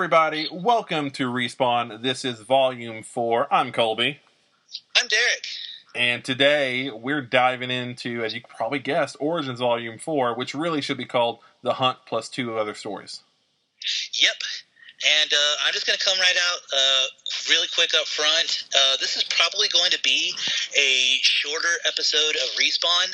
everybody. Welcome to Respawn. This is Volume 4. I'm Colby. I'm Derek. And today, we're diving into, as you probably guessed, Origins Volume 4, which really should be called The Hunt plus 2 other stories. Yep. And I'm just going to come right out really quick up front. This is probably going to be a shorter episode of Respawn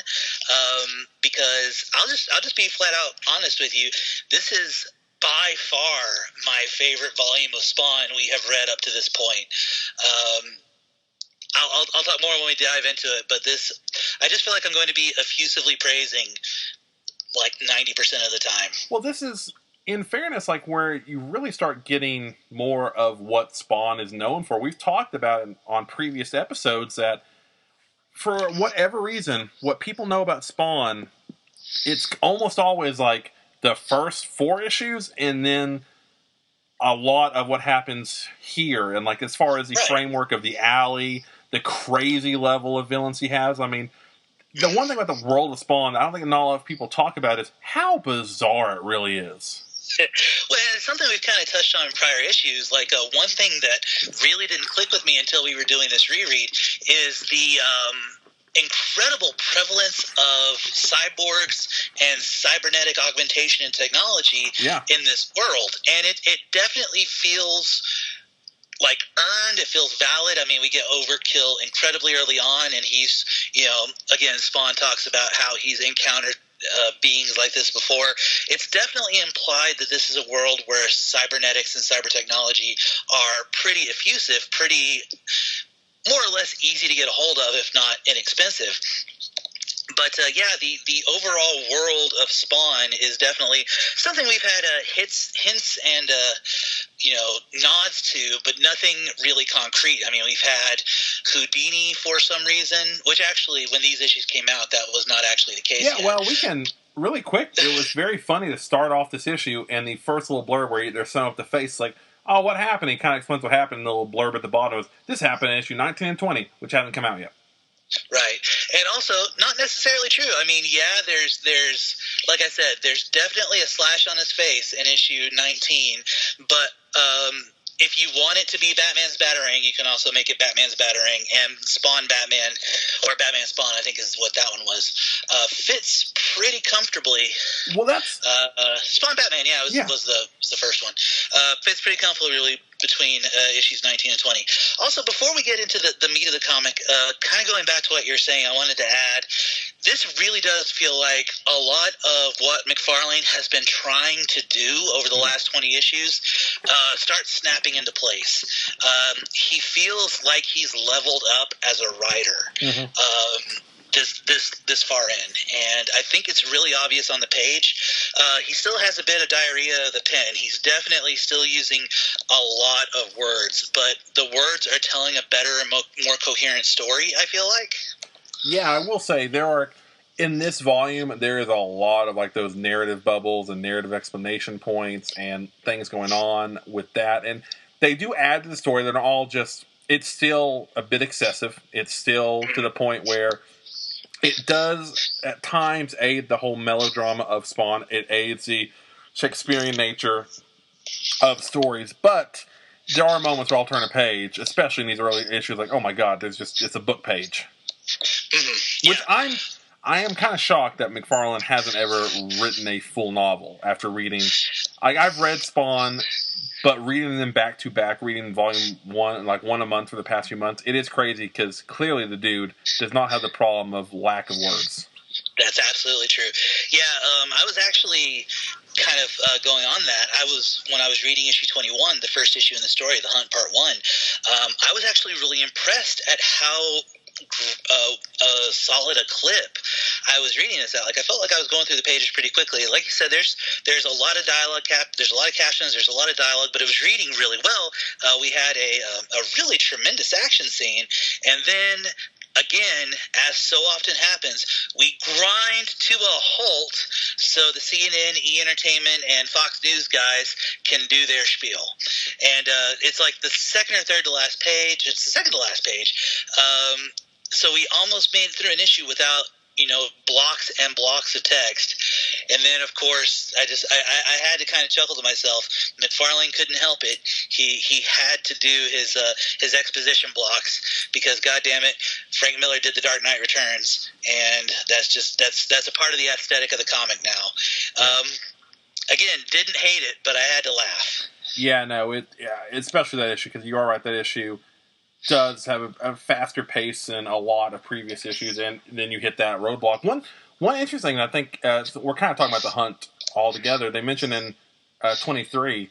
because I'll just be flat out honest with you. This is by far my favorite volume of Spawn we have read up to this point. I'll talk more when we dive into it, but this, I just feel like I'm going to be effusively praising like 90% of the time. Well, this is, in fairness, like where you really start getting more of what Spawn is known for. We've talked about it on previous episodes that for whatever reason, what people know about Spawn, it's almost always like the first 4 issues and then a lot of what happens here. And like as far as the framework of the alley, the crazy level of villains he has. I mean, the one thing about the world of Spawn, I don't think not a lot of people talk about is how bizarre it really is. Well, it's something we've kind of touched on in prior issues. Like one thing that really didn't click with me until we were doing this reread is the incredible prevalence of cyborgs and cybernetic augmentation and technology in this world. And it definitely feels like earned. It feels valid. I mean, we get overkill incredibly early on, and he's, again, Spawn talks about how he's encountered beings like this before. It's definitely implied that this is a world where cybernetics and cyber technology are pretty effusive, pretty more or less easy to get a hold of, if not inexpensive. But the overall world of Spawn is definitely something we've had hints and nods to, but nothing really concrete. I mean, we've had Houdini for some reason, which actually, when these issues came out, that was not actually the case. Yeah, well, we can really quick. It was very funny to start off this issue, and the first little blurb where they're showing up the face, like, oh, what happened? He kind of explains what happened, and the little blurb at the bottom is, this happened in issue 19 and 20, which hasn't come out yet. Right. And also, not necessarily true. I mean, there's like I said, there's definitely a slash on his face in issue 19, but if you want it to be Batman's Batarang, you can also make it Batman's Batarang, and Spawn Batman, or Batman Spawn, I think is what that one was, fits pretty comfortably. Well, that's... Spawn Batman, was the first one. Fits pretty comfortably, really, between issues 19 and 20. Also, before we get into the meat of the comic, kind of going back to what you're saying, I wanted to add, this really does feel like a lot of what Mcfarlane has been trying to do over the last 20 issues starts snapping into place. He feels like he's leveled up as a writer. This far in, and I think it's really obvious on the page. He still has a bit of diarrhea of the pen. He's definitely still using a lot of words, but the words are telling a better and more coherent story, I feel like. Yeah, I will say in this volume, there is a lot of like those narrative bubbles and narrative explanation points and things going on with that, and they do add to the story. They're not all just, it's still a bit excessive. It's still to the point where it does, at times, aid the whole melodrama of Spawn. It aids the Shakespearean nature of stories. But there are moments where I'll turn a page, especially in these early issues, like, oh my god, it's a book page. Which I am kind of shocked that Mcfarlane hasn't ever written a full novel after reading. I've read Spawn, but reading them back to back, reading volume 1, like one a month for the past few months, it is crazy because clearly the dude does not have the problem of lack of words. That's absolutely true. Yeah, I was actually kind of going on that. When I was reading issue 21, the first issue in the story, The Hunt Part 1, I was actually really impressed at how solid a clip I was reading this at. Like, I felt like I was going through the pages pretty quickly. Like you said, there's a lot of dialogue, there's a lot of captions, there's a lot of dialogue, but it was reading really well. We had a really tremendous action scene, and then again, as so often happens, we grind to a halt so the CNN, E! Entertainment, and Fox News guys can do their spiel. And it's like the second or third to last page. It's the second to last page. So we almost made it through an issue without, blocks and blocks of text. And then, of course, I had to kind of chuckle to myself. Mcfarlane couldn't help it. He had to do his exposition blocks because, goddamn it, Frank Miller did The Dark Knight Returns, and that's a part of the aesthetic of the comic now. Again, didn't hate it, but I had to laugh. Yeah, no, especially that issue, because you are right, that issue does have a faster pace than a lot of previous issues, and then you hit that roadblock. One interesting, I think, we're kind of talking about the Hunt altogether. They mentioned in 23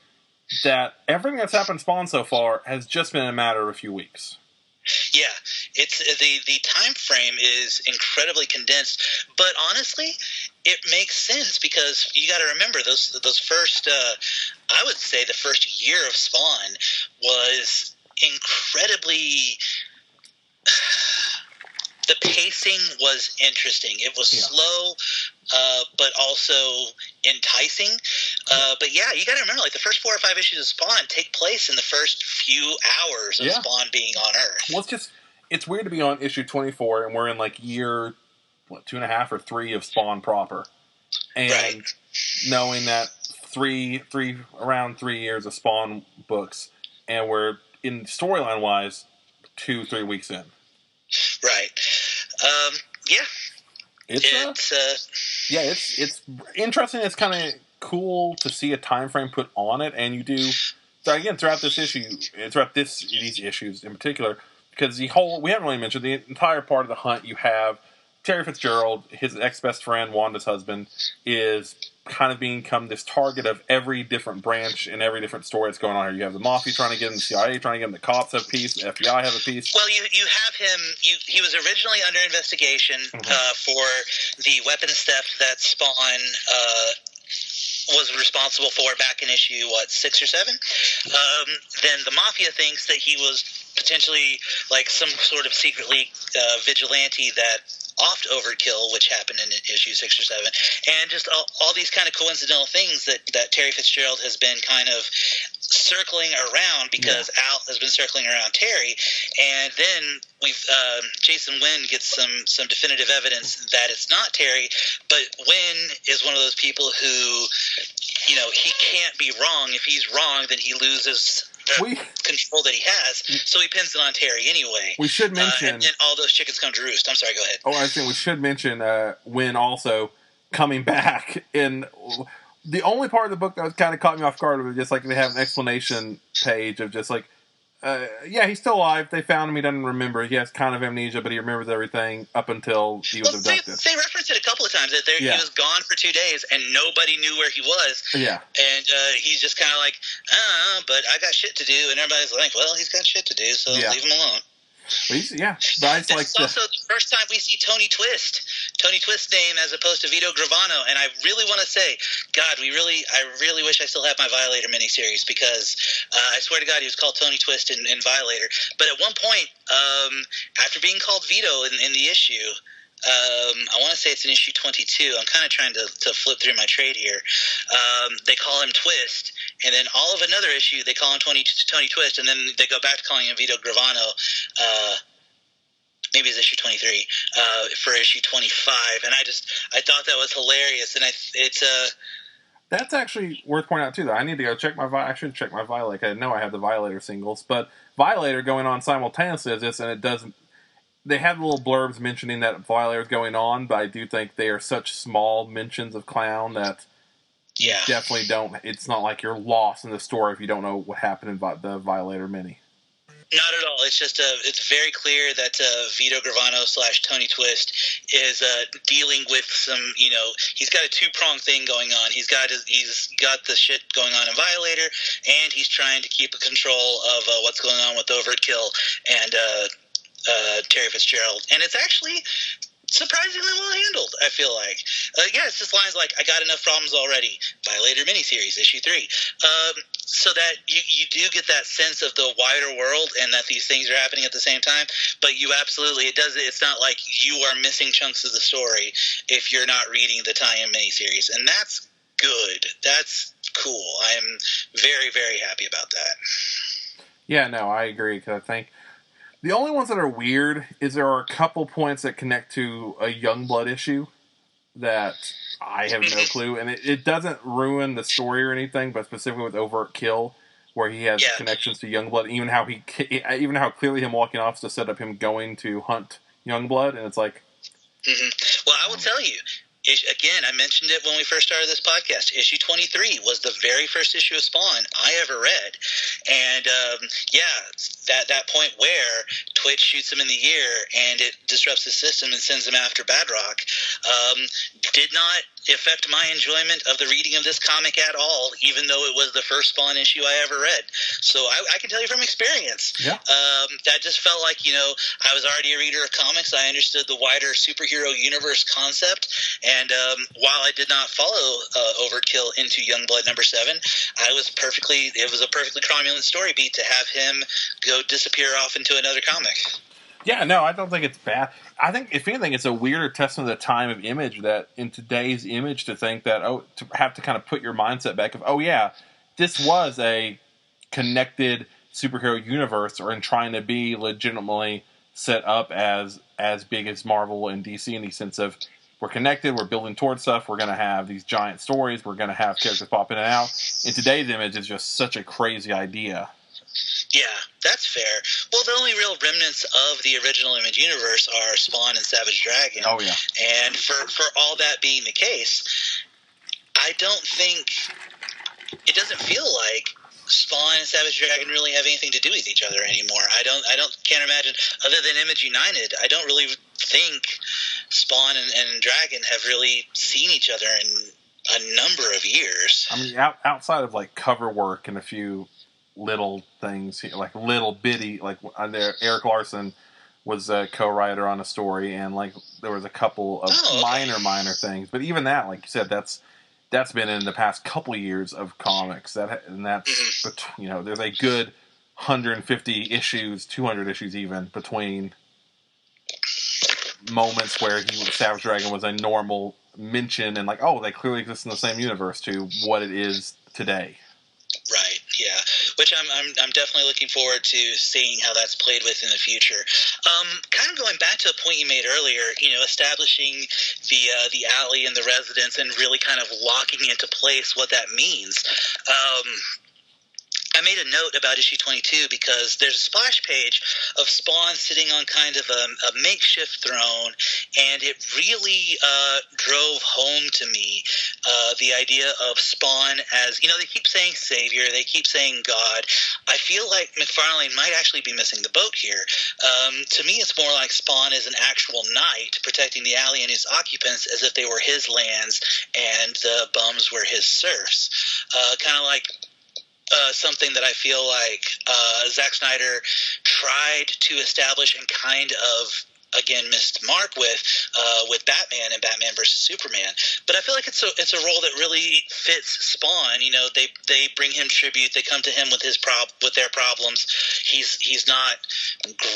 that everything that's happened to Spawn so far has just been a matter of a few weeks. Yeah, it's the time frame is incredibly condensed, but honestly, it makes sense because you got to remember those first. I would say the first year of Spawn was incredibly. The pacing was interesting. It was slow, but also enticing. But yeah, you got to remember, like the first 4 or 5 issues of Spawn take place in the first few hours of Spawn being on Earth. Well, it's weird to be on issue 24 and we're in like year 2.5 or 3 of Spawn proper, and knowing that around 3 years of Spawn books, and we're in storyline wise 2-3 weeks in. Right. It's interesting. It's kind of cool to see a time frame put on it, and you do. So again, throughout these issues in particular, because we haven't really mentioned the entire part of the Hunt. You have Terry Fitzgerald, his ex-best friend, Wanda's husband, is kind of become this target of every different branch and every different story that's going on here. You have the Mafia trying to get him, the CIA trying to get him, the cops have a piece, the FBI have a piece. Well, you have him. He was originally under investigation for the weapons theft that Spawn was responsible for back in issue 6 or 7. Then the Mafia thinks that he was potentially like some sort of secretly vigilante that offed Overkill, which happened in issue 6 or 7, and just all these kind of coincidental things that Terry Fitzgerald has been kind of circling around because Al has been circling around Terry, and then Jason Wynn gets some definitive evidence that it's not Terry, but Wynn is one of those people who, he can't be wrong. If he's wrong, then he loses control that he has, so he pins it on Terry anyway. We should mention, and then all those chickens come to roost. I'm sorry, go ahead. Oh, I think we should mention Wynn also coming back. In the only part of the book that was kind of caught me off guard was just like they have an explanation page of just like, he's still alive. They found him. He doesn't remember. He has kind of amnesia, but he remembers everything up until he was abducted. They referenced it a couple of times that he was gone for 2 days and nobody knew where he was. Yeah. And he's just kind of like, but I got shit to do. And everybody's like, well, he's got shit to do, so leave him alone. But it's also the first time we see Tony Twist's name as opposed to Vito Gravano, and I really want to say, God, I really wish I still had my Violator miniseries, because I swear to God he was called Tony Twist in Violator. But at one point, after being called Vito in the issue, I want to say it's in issue 22. I'm kind of trying to flip through my trade here. They call him Twist, and then all of another issue they call him Tony Twist, and then they go back to calling him Vito Gravano. Maybe it's issue 23 for issue 25, and I thought that was hilarious, and that's actually worth pointing out too. Though I need to go check I should check my Violator. I didn't know I had the Violator singles, but Violator going on simultaneously as this, and it doesn't. They have little blurbs mentioning that Violator is going on, but I do think they are such small mentions of Clown that definitely don't. It's not like you're lost in the story if you don't know what happened in the Violator mini. Not at all. It's just it's very clear that Vito Gravano / Tony Twist is dealing with some, he's got a 2-pronged thing going on. He's got the shit going on in Violator, and he's trying to keep control of what's going on with Overkill and Terry Fitzgerald. And it's actually surprisingly well handled, I feel like. It's just lines like, I got enough problems already. Violator miniseries, issue 3. So that you do get that sense of the wider world and that these things are happening at the same time. But you absolutely, it's not like you are missing chunks of the story if you're not reading the tie-in miniseries. And that's good. That's cool. I'm very, very happy about that. Yeah, no, I agree, because I think the only ones that are weird is there are a couple points that connect to a Youngblood issue that I have no clue, and it doesn't ruin the story or anything, but specifically with Overt Kill, where he has connections to Youngblood, even how clearly him walking off to set up him going to hunt Youngblood, and it's like... Well, I will tell you, again, I mentioned it when we first started this podcast. Issue 23 was the very first issue of Spawn I ever read. And, that point where Twitch shoots him in the ear and it disrupts the system and sends him after Badrock did not affect my enjoyment of the reading of this comic at all, even though it was the first Spawn issue I ever read. So I can tell you from experience. Yeah. That just felt like, I was already a reader of comics. I understood the wider superhero universe concept. And while I did not follow Overkill into Youngblood number 7, it was a perfectly cromulent story beat to have him go disappear off into another comic. Yeah, no, I don't think it's bad. I think, if anything, it's a weirder testament of the time of Image, that in today's Image, to think that, to have to kind of put your mindset back of, this was a connected superhero universe, or in trying to be legitimately set up as big as Marvel and DC, in the sense of, we're connected, we're building towards stuff, we're going to have these giant stories, we're going to have characters pop in and out. In today's Image, it's just such a crazy idea. Yeah, that's fair. Well, the only real remnants of the original Image universe are Spawn and Savage Dragon. Oh, yeah. And for all that being the case, I don't think... It doesn't feel like Spawn and Savage Dragon really have anything to do with each other anymore. Can't imagine, other than Image United, I don't really think Spawn and Dragon have really seen each other in a number of years. I mean, outside of, like, cover work and a few little things, like little bitty, like Eric Larson was a co-writer on a story, and like there was a couple of minor things, but even that, like you said, that's been in the past couple of years of comics, there's a good 150 issues, 200 issues even, between moments where Savage Dragon was a normal mention and like, they clearly exist in the same universe, to what it is today. Right. Yeah. Which I'm definitely looking forward to seeing how that's played with in the future. Kind of going back to a point you made earlier, establishing the alley and the residence and really kind of locking into place what that means. I made a note about issue 22 because there's a splash page of Spawn sitting on kind of a makeshift throne, and it really drove home to me the idea of Spawn as, they keep saying savior, they keep saying God. I feel like Mcfarlane might actually be missing the boat here. To me, it's more like Spawn is an actual knight protecting the alley and its occupants as if they were his lands and the bums were his serfs. Kind of like something that I feel like Zack Snyder tried to establish and kind of, again, missed the mark with Batman and Batman versus Superman. But I feel like it's a role that really fits Spawn. They bring him tribute. They come to him with with their problems. He's not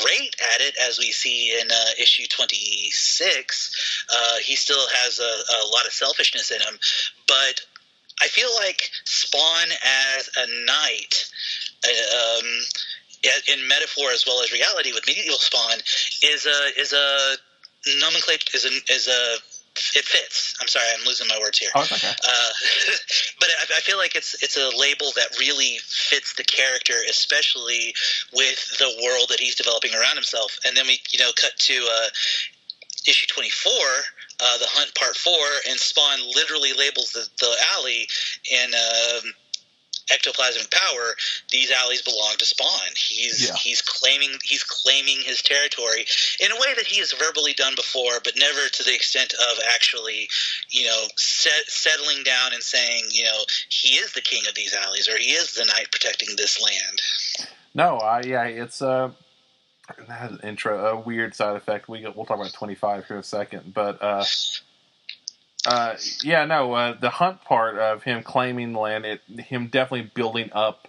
great at it, as we see in issue 26. He still has a lot of selfishness in him, but I feel like Spawn as a knight, in metaphor as well as reality, with medieval Spawn, is a nomenclature. It fits. I'm sorry, I'm losing my words here. Oh, it's okay. But I feel like it's a label that really fits the character, especially with the world that he's developing around himself. And then we, cut to issue 24. The Hunt Part 4, and Spawn literally labels the alley in Ectoplasmic Power. These alleys belong to Spawn. He's claiming his territory in a way that he has verbally done before, but never to the extent of actually, settling down and saying, he is the king of these alleys, or he is the knight protecting this land. No, it's that has an a weird side effect. We'll talk about 25 here in a second, but the hunt part of him claiming the land, him definitely building up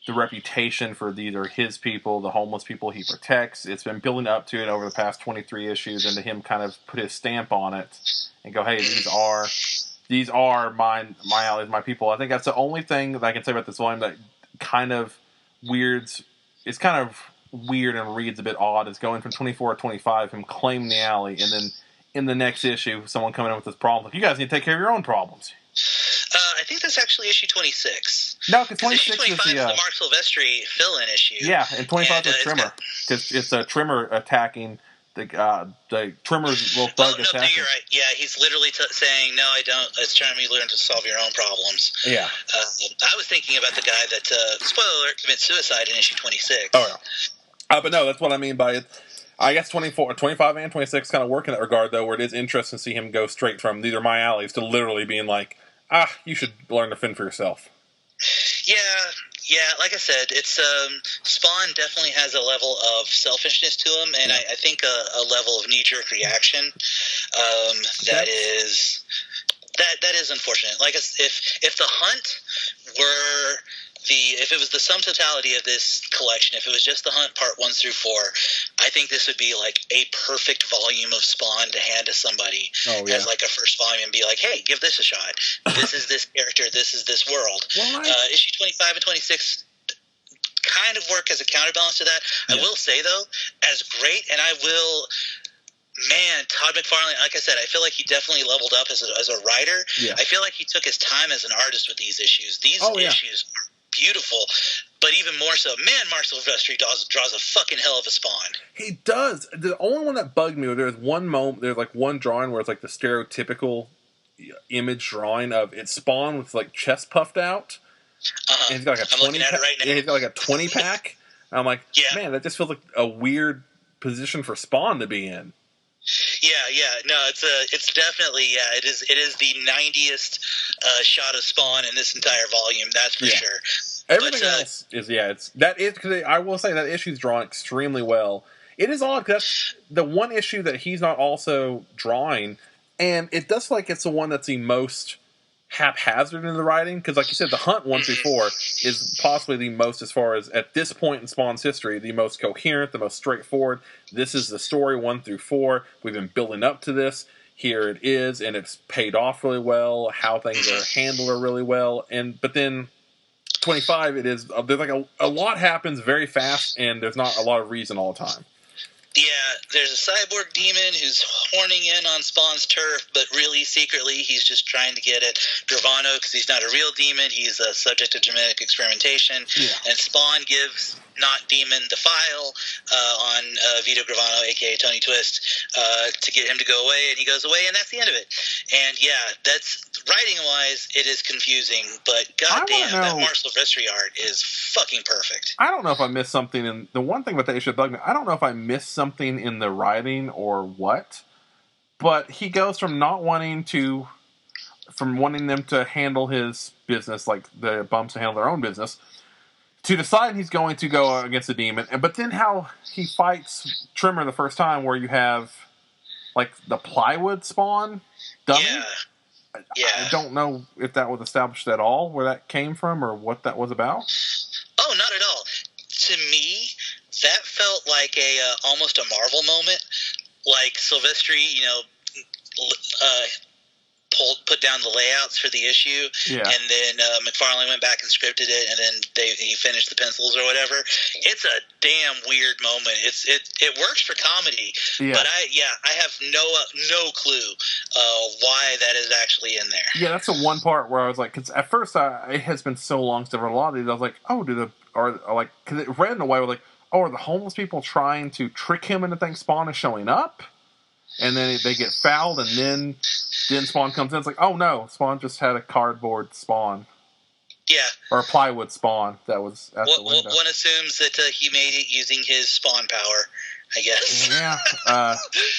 the reputation for these are his people, the homeless people he protects. It's been building up to it over the past 23 issues, and to him kind of put his stamp on it and go, hey, these are my allies, my people. I think that's the only thing that I can say about this volume that kind of weirds. It's kind of weird and reads a bit odd. Is going from 24 to 25, him claiming the alley, and then in the next issue, someone coming in with this problem. Like, you guys need to take care of your own problems. I think that's actually issue 26. No, because 26 issue 25 is the Mark Silvestri fill-in issue. Yeah, and 25 is Trimmer. Because it's a Trimmer attacking the Trimmer's little bug attacking. No, you're right. Yeah, he's literally saying, no, I don't. It's trying to learn to solve your own problems. Yeah. I was thinking about the guy that, spoiler alert, commits suicide in issue 26. Oh, yeah. But no, that's what I mean by it. I guess 25 and 26 kind of work in that regard, though, where it is interesting to see him go straight from these are my alleys to literally being like, you should learn to fend for yourself. Yeah, like I said, it's Spawn definitely has a level of selfishness to him, and I think a level of knee-jerk reaction that is unfortunate. Like if the hunt were if it was the sum totality of this collection, if it was just the hunt part 1 through 4, I think this would be like a perfect volume of Spawn to hand to somebody as like a first volume and be like, hey, give this a shot. This is this character. This is this world. Well, issue 25 and 26 kind of work as a counterbalance to that. Yeah. I will say, though, as great, and Todd Mcfarlane, like I said, I feel like he definitely leveled up as a writer. Yeah. I feel like he took his time as an artist with these issues. These issues are beautiful, but even more so, Mark Silvestri draws a fucking hell of a Spawn. He does. The only one that bugged me, there's one moment, there's like one drawing where it's like the stereotypical image drawing of it's Spawn with like chest puffed out. And he's got like a 20 pack. Right now. Yeah, he's got like a 20 pack. And I'm like, man, that just feels like a weird position for Spawn to be in. Yeah. No, it's definitely It is the 90th shot of Spawn in this entire volume. That's for sure. Everything else is because I will say that issue's drawn extremely well. It is odd because that's the one issue that he's not also drawing, and it does feel like it's the one that's the most haphazard in the writing. Because, like you said, the hunt 1 through 4 is possibly the most, as far as at this point in Spawn's history, the most coherent, the most straightforward. This is the story 1 through 4. We've been building up to this. Here it is, and it's paid off really well. How things are handled are really well, but then 25, it is there's like a lot happens very fast, and there's not a lot of reason all the time. Yeah, there's a cyborg demon who's horning in on Spawn's turf, but really secretly he's just trying to get at Gravano because he's not a real demon. He's a subject of genetic experimentation. Yeah. And Spawn gives not demon the file on Vito Gravano, a.k.a. Tony Twist, to get him to go away, and he goes away, and that's the end of it. And that's writing-wise, it is confusing, but goddamn, that Mark Silvestri art is fucking perfect. I don't know if I missed something in the one thing with the issue that bugged me. I don't know if I missed something in the writing or what, but he goes from wanting them to handle his business, like the bumps to handle their own business, to decide he's going to go against the demon. But then how he fights Trimmer the first time, where you have like the plywood Spawn dummy. Yeah. I don't know if that was established at all, where that came from or what that was about. Oh, not at all. To me, that felt like almost a Marvel moment. Like Silvestri, put down the layouts for the issue, and then Mcfarlane went back and scripted it, and then he finished the pencils or whatever. It's a damn weird moment. It works for comedy, but I have no clue why that is actually in there. Yeah, that's the one part where I was like, because at first it has been so long since I've read a lot of these. I was like, because it read in a way where like, are the homeless people trying to trick him into thinking Spawn is showing up? And then they get fouled, and then Spawn comes in. It's like, oh no, Spawn just had a cardboard Spawn. Yeah. Or a plywood Spawn that was at the window. One assumes that he made it using his Spawn power, I guess. Yeah.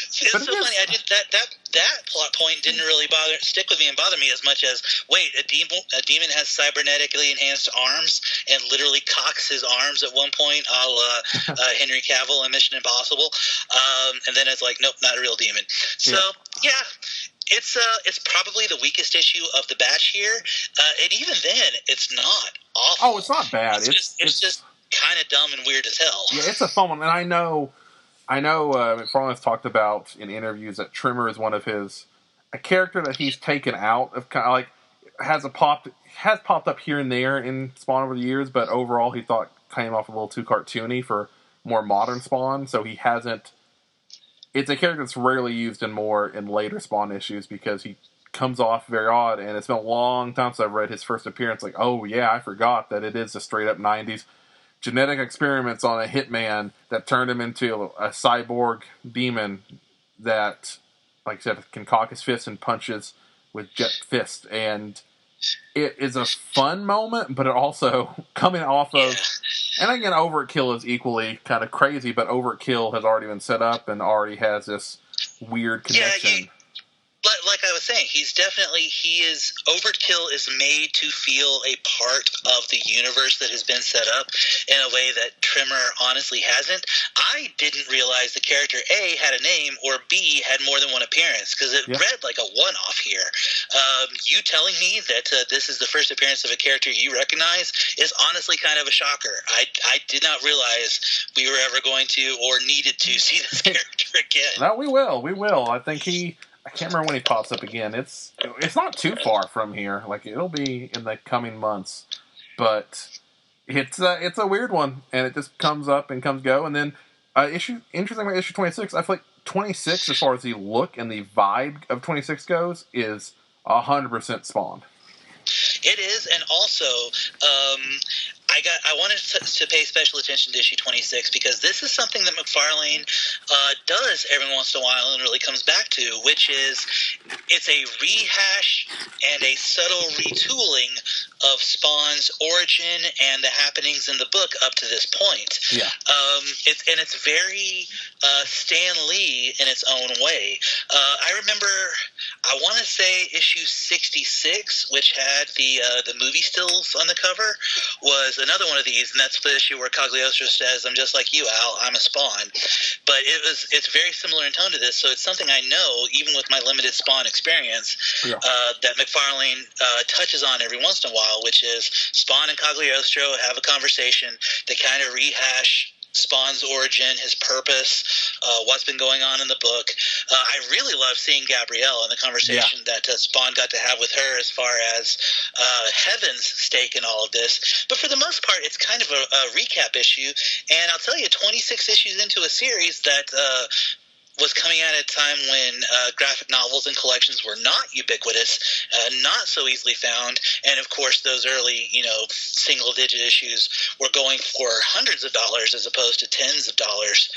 It's so funny. I did that plot point didn't really stick with me and bother me as much as, wait, a demon has cybernetically enhanced arms and literally cocks his arms at one point, a la Henry Cavill in Mission Impossible. And then it's like, nope, not a real demon. So, it's probably the weakest issue of the batch here. And even then, it's not awful. Oh, it's not bad. It's just kind of dumb and weird as hell. Yeah, it's a fun one. And I know McFarlane has talked about in interviews that Trimmer is one of a character that he's taken out of, kind of like has popped up here and there in Spawn over the years, but overall he thought came off a little too cartoony for more modern Spawn, so he hasn't it's a character that's rarely used in later Spawn issues because he comes off very odd, and it's been a long time since I've read his first appearance. Like, oh yeah, I forgot that it is a straight up 90s genetic experiments on a hitman that turned him into a cyborg demon that, like I said, can cock his fist and punches with jet fist. And it is a fun moment, but it also coming off of, and again, Overkill is equally kind of crazy, but Overkill has already been set up and already has this weird connection. Like I was saying, Overkill is made to feel a part of the universe that has been set up in a way that Trimmer honestly hasn't. I didn't realize the character A had a name or B had more than one appearance because it read like a one-off here. You telling me that this is the first appearance of a character you recognize is honestly kind of a shocker. I did not realize we were ever going to or needed to see this character again. No, we will. I think I can't remember when he pops up again. It's not too far from here. Like, it'll be in the coming months, but it's a weird one, and it just comes up and comes go. And then interesting about issue 26, I feel like 26, as far as the look and the vibe of 26 goes, is 100% Spawn. It is, and also I wanted to pay special attention to issue 26 because this is something that Mcfarlane does every once in a while and really comes back to, which is it's a rehash and a subtle retooling of Spawn's origin and the happenings in the book up to this point. Yeah. It's very Stan Lee in its own way. I remember, I want to say issue 66, which had the movie stills on the cover, was another one of these, and that's the issue where Cagliostro says, "I'm just like you, Al. I'm a Spawn." But it's very similar in tone to this, so it's something I know, even with my limited Spawn experience, that Mcfarlane touches on every once in a while, which is Spawn and Cagliostro have a conversation. They kind of rehash Spawn's origin, his purpose, what's been going on in the book. I really love seeing Gabrielle and the conversation that Spawn got to have with her as far as Heaven's stake in all of this. But for the most part, it's kind of a recap issue. And I'll tell you, 26 issues into a series that was coming at a time when graphic novels and collections were not ubiquitous, not so easily found, and of course those early, single-digit issues were going for hundreds of dollars as opposed to tens of dollars.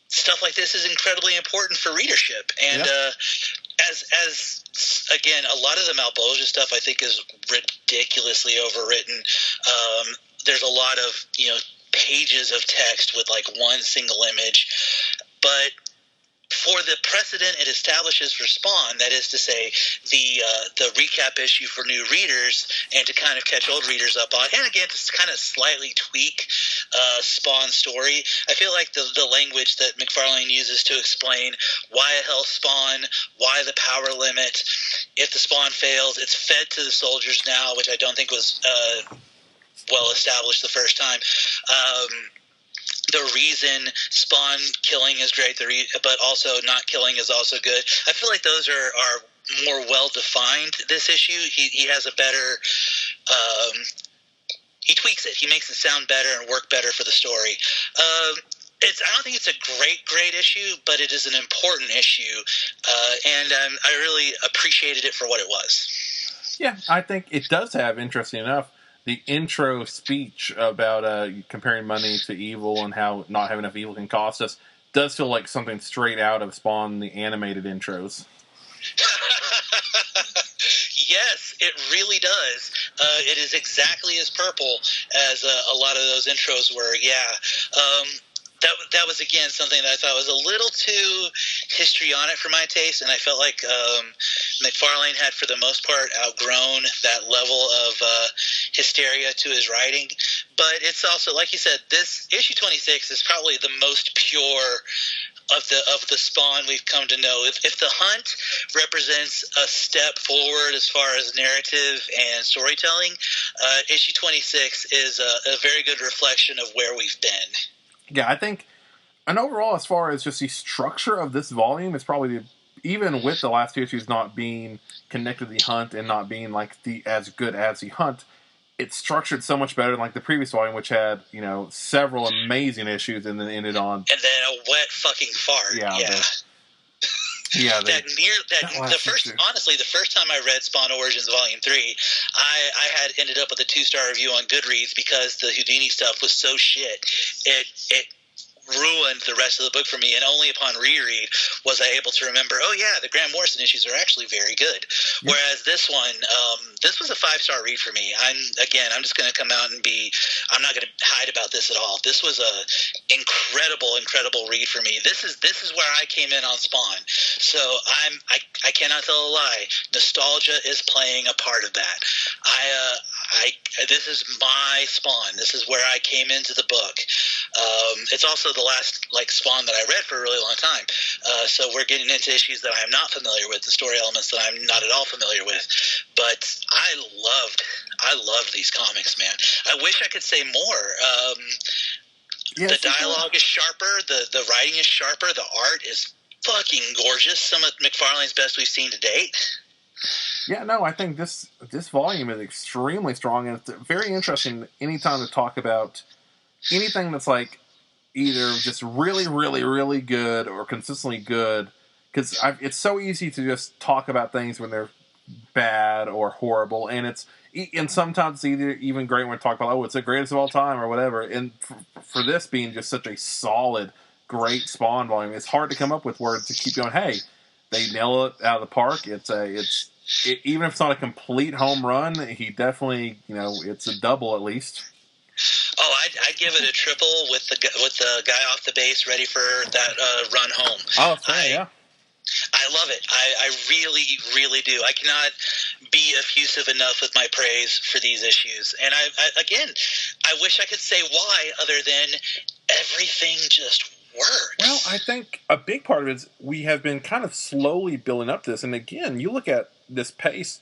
Stuff like this is incredibly important for readership, and as again, a lot of the Malbolgia stuff I think is ridiculously overwritten. There's a lot of pages of text with like one single image. But for the precedent it establishes for Spawn, that is to say, the recap issue for new readers and to kind of catch old readers up on, and again to kind of slightly tweak Spawn's story, I feel like the language that Mcfarlane uses to explain why a hell Spawn, why the power limit, if the Spawn fails, it's fed to the soldiers now, which I don't think was well established the first time. The reason Spawn killing is great, but also not killing is also good. I feel like those are more well-defined this issue. He has a better he tweaks it. He makes it sound better and work better for the story. I don't think it's a great issue, but it is an important issue, and I really appreciated it for what it was. Yeah, I think it does have, interesting enough, the intro speech about comparing money to evil and how not having enough evil can cost us does feel like something straight out of Spawn, the animated intros. Yes, it really does. It is exactly as purple as a lot of those intros were, That was, again, something that I thought was a little too histrionic for my taste, and I felt like Mcfarlane had, for the most part, outgrown that level of hysteria to his writing. But it's also, like you said, this issue 26 is probably the most pure of the Spawn we've come to know. If the Hunt represents a step forward as far as narrative and storytelling, issue 26 is a very good reflection of where we've been. Yeah, I think, and overall, as far as just the structure of this volume, it's probably, even with the last two issues not being connected to the Hunt and not being like as good as the Hunt, it's structured so much better than like the previous volume, which had, you know, several amazing issues and then ended on. And then a wet fucking fart. Yeah. Honestly, the first time I read Spawn Origins Volume 3, I had ended up with a 2-star review on Goodreads because the Houdini stuff was so shit. It ruined the rest of the book for me, and only upon reread was I able to remember, oh yeah, the Grant Morrison issues are actually very good. Yeah. Whereas this one, this was a 5-star read for me. I'm just going to come out and I'm not going to hide about this at all. This was a incredible read for me. This is where I came in on Spawn. So I cannot tell a lie. Nostalgia is playing a part of that. This is my Spawn. This is where I came into the book. It's also the last Spawn that I read for a really long time. So we're getting into issues that I'm not familiar with, the story elements that I'm not at all familiar with. But I loved these comics, man. I wish I could say more. The dialogue is sharper. The writing is sharper. The art is fucking gorgeous. Some of Mcfarlane's best we've seen to date. Yeah, no, I think this volume is extremely strong, and it's very interesting anytime to talk about anything that's like either just really, really, really good or consistently good, because it's so easy to just talk about things when they're bad or horrible, and sometimes it's even great when we talk about, it's the greatest of all time or whatever, and for this being just such a solid, great Spawn volume, it's hard to come up with words to keep going, hey, they nail it out of the park. Even if it's not a complete home run, he definitely, it's a double at least. Oh, I'd give it a triple with the guy off the base ready for that run home. Oh, yeah. I love it. I really, really do. I cannot be effusive enough with my praise for these issues. And I wish I could say why, other than everything just works. Well, I think a big part of it is we have been kind of slowly building up this. And again, you look at this pace,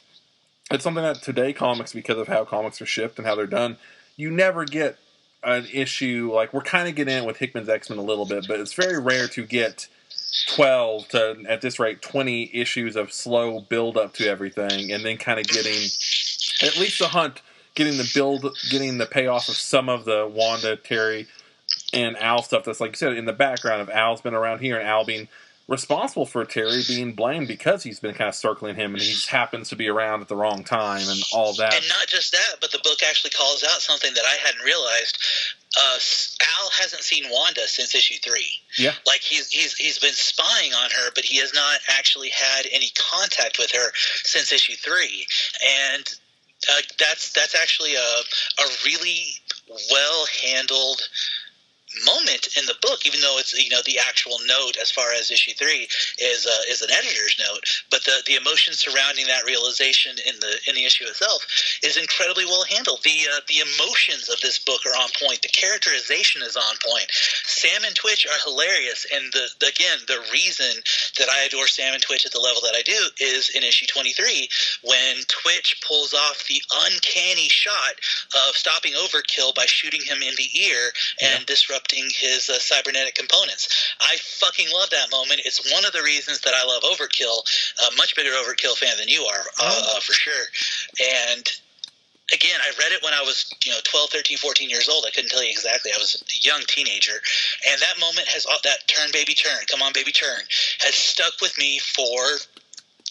it's something that today comics, because of how comics are shipped and how they're done, you never get an issue, like we're kind of getting in with Hickman's X-Men a little bit, but it's very rare to get 12 to, at this rate, 20 issues of slow build up to everything, and then kind of getting, at least the hunt, getting the payoff of some of the Wanda, Terry, and Al stuff that's, like you said, in the background of Al's been around here, and Al being responsible for Terry being blamed because he's been kind of circling him, and he just happens to be around at the wrong time and all that. And not just that, but the book actually calls out something that I hadn't realized. Al hasn't seen Wanda since issue 3. Yeah, like he's been spying on her, but he has not actually had any contact with her since issue 3, and that's actually a really well handled moment in the book, even though it's the actual note as far as issue 3 is an editor's note, but the emotion surrounding that realization in the issue itself is incredibly well handled. The emotions of this book are on point. The characterization is on point. Sam and Twitch are hilarious, and the reason that I adore Sam and Twitch at the level that I do is in issue 23 when Twitch pulls off the uncanny shot of stopping Overkill by shooting him in the ear and disrupting his cybernetic components. I fucking love that moment. It's one of the reasons that I love Overkill. A much bigger Overkill fan than you are, for sure. And again, I read it when I was 12, 13, 14 years old. I couldn't tell you exactly. I was a young teenager. And that moment that turn, baby, turn, come on, baby, turn, has stuck with me for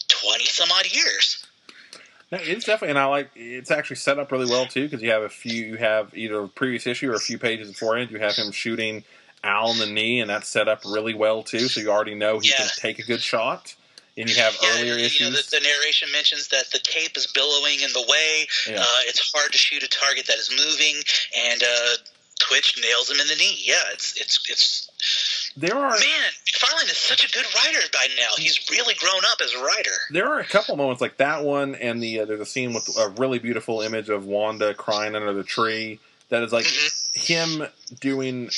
20 some odd years. No, it's definitely, and it's actually set up really well too, because you have either a previous issue or a few pages beforehand, you have him shooting Al in the knee, and that's set up really well too, so you already know he can take a good shot. And you have earlier issues. The narration mentions that the cape is billowing in the way. Yeah. It's hard to shoot a target that is moving, and Twitch nails him in the knee. Yeah, it's. Man, Mcfarlane is such a good writer by now. He's really grown up as a writer. There are a couple moments like that one, and there's a scene with a really beautiful image of Wanda crying under the tree. That is like him doing